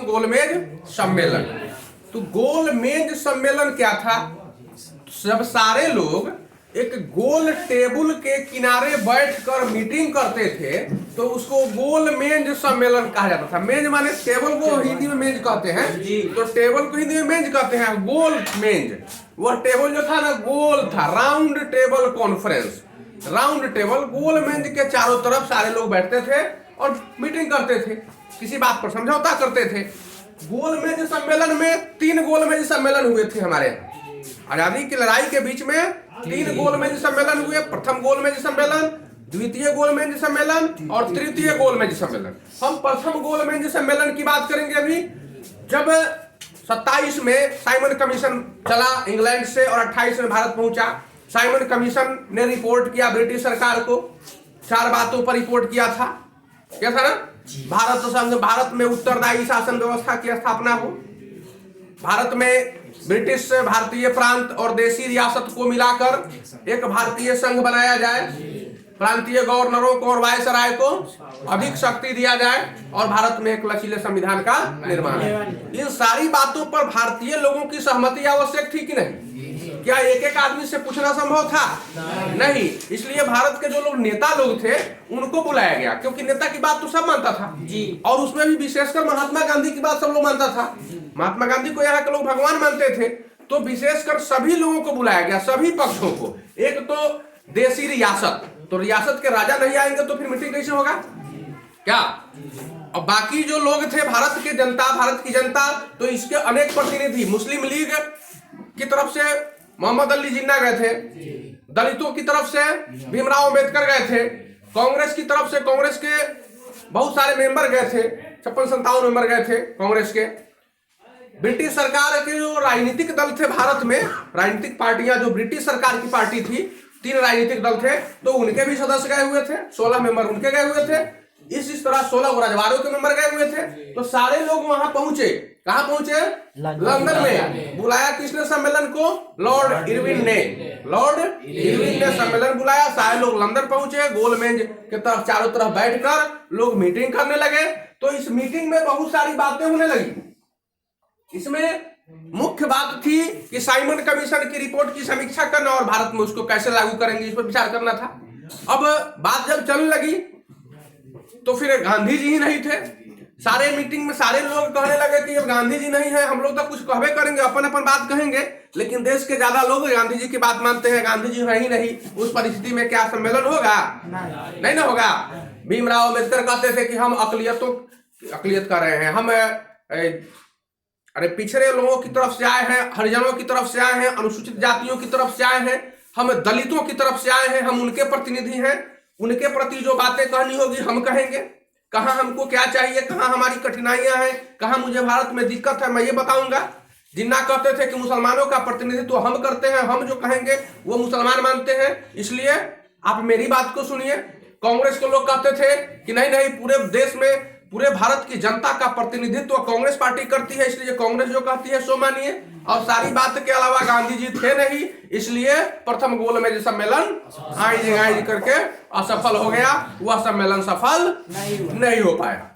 गोलमेज सम्मेलन। तो गोलमेज सम्मेलन क्या था? जब सारे लोग एक गोल टेबल के किनारे बैठकर मीटिंग करते थे तो उसको गोलमेज सम्मेलन कहा जाता था। मेज माने टेबल को हिंदी में मेज कहते हैं, तो टेबल को हिंदी में मेज कहते हैं। गोल मेज, वह टेबल जो था ना गोल था, round table conference. Round table गोल मेज के चारों तरफ सारे लोग बैठते थे और मीटिंग करते थे, किसी बात पर समझौता करते थे। गोलमेज सम्मेलन में 3 गोलमेज सम्मेलन हुए थे हमारे यहाँ। आजादी की लड़ाई के बीच में 3 गोलमेज सम्मेलन हुए। प्रथम गोलमेज सम्मेलन, द्वितीय गोलमेज सम्मेलन और तृतीय गोलमेज सम्मेलन। हम प्रथम गोलमेज सम्मेलन की बात करेंगे अभी। जब 27 में साइमन कमीशन चला इंग्लैंड से और 28 में भारत पहुंचा। साइमन कमीशन ने रिपोर्ट किया ब्रिटिश सरकार को, 4 बातों पर रिपोर्ट किया था। क्या था ना? भारत में उत्तरदायी शासन व्यवस्था की स्थापना हो, भारत में ब्रिटिश भारतीय प्रांत और देशी रियासत को मिलाकर एक भारतीय संघ बनाया जाए, प्रांतीय गवर्नरों को और वायसराय को अधिक शक्ति दिया जाए और भारत में एक लचीले संविधान का निर्माण। इन सारी बातों पर भारतीय लोगों की सहमति आवश्यक थी कि नहीं? क्या एक एक आदमी से पूछना संभव था? नहीं। इसलिए भारत के जो लोग नेता लोग थे उनको बुलाया गया, क्योंकि नेता की बात तो सब मानता था और उसमें भी विशेषकर महात्मा गांधी की बात सब लोग मानता था। महात्मा गांधी को यहाँ के लोग भगवान मानते थे, तो विशेषकर सभी लोगों को बुलाया गया, सभी पक्षों को। एक तो देशी रियासत, तो रियासत के राजा नहीं आएंगे तो फिर मीटिंग कैसे होगा? क्या? और बाकी जो लोग थे भारत की जनता, तो इसके अनेक प्रतिनिधि। मुस्लिम लीग की तरफ से मोहम्मद अली जिन्ना गए थे, दलितों की तरफ से भीमराव अंबेडकर गए थे, कांग्रेस की तरफ से कांग्रेस के बहुत सारे मेंबर गए थे, 56-57 मेंबर गए थे कांग्रेस के। ब्रिटिश सरकार के जो राजनीतिक दल थे भारत में, राजनीतिक पार्टियां जो ब्रिटिश सरकार की पार्टी थी, 3 राजनीतिक दल थे, तो उनके भी सदस्य गए हुए थे, 16 मेंबर उनके गए हुए थे। इस तरह 16 रजवाड़ों के मेंबर गए हुए थे। तो सारे लोग वहां पहुंचे। कहां पहुंचे? लंदन में। बुलाया किसने सम्मेलन को? लॉर्ड इरविन ने सम्मेलन बुलाया। सारे लोग लंदन पहुंचे। गोलमेज के तरफ चारों तरफ बैठकर लोग मीटिंग करने लगे। तो इस मीटिंग में बहुत सारी बातें होने लगी। इसमें मुख्य बात थी कि साइमन कमीशन की रिपोर्ट की समीक्षा करना और भारत में उसको कैसे लागू करेंगे, इस पर विचार करना था। अब बात जब चलने लगी तो फिर गांधी जी ही नहीं थे। सारे मीटिंग में सारे लोग कहने लगे कि अब गांधी जी नहीं है, हम लोग तो कुछ कहबे करेंगे, अपन अपन बात कहेंगे, लेकिन देश के ज्यादा लोग गांधी जी की बात मानते हैं, गांधी जी है ही नहीं। उस परिस्थिति में क्या सम्मेलन होगा? नहीं ना होगा। भीमराव अंबेडकर कहते थे कि हम अकलियत कर रहे हैं, हम पिछड़े लोगों की तरफ से आए हैं, हरिजनों की तरफ से आए हैं, अनुसूचित जातियों की तरफ से आए हैं, हम दलितों की तरफ से आए हैं, हम उनके प्रतिनिधि हैं। उनके प्रति जो बातें कहनी होगी हम कहेंगे। कहां हमको क्या चाहिए, कहां हमारी कठिनाइयां हैं, कहां मुझे भारत में दिक्कत है, मैं ये बताऊंगा। जिन्ना कहते थे कि मुसलमानों का प्रतिनिधित्व हम करते हैं, हम जो कहेंगे वो मुसलमान मानते हैं, इसलिए आप मेरी बात को सुनिए। कांग्रेस के लोग कहते थे कि नहीं, पूरे देश में पूरे भारत की जनता का प्रतिनिधित्व कांग्रेस पार्टी करती है, इसलिए कांग्रेस जो कहती है सो मानिए। और सारी बात के अलावा गांधी जी थे नहीं, इसलिए प्रथम गोलमेज सम्मेलन आई करके असफल हो गया। वह सम्मेलन सफल नहीं हो पाया।